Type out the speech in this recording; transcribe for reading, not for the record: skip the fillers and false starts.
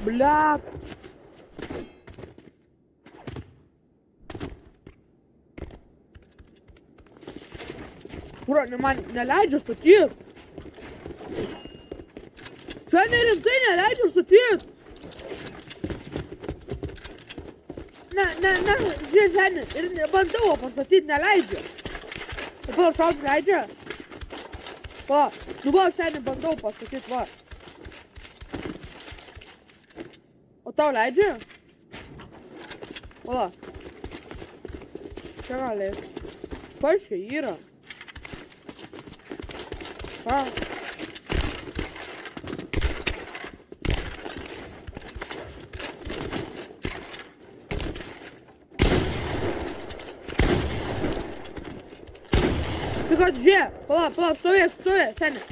Bля. Bro, man neleidžia statyt. Šiandien rimtai neleidžia statyt. Ne, žiūrėk, šiandien. Ir bandau pastatyt, neleidžia. Dabar šaut leidžia. Va, nu va, šiandien bandau pastatyt, va. O tau leidžia? Va. Čia gali. Kas čia yra? Va. Tai kad žiūrėk, palauk, stovėk, seni.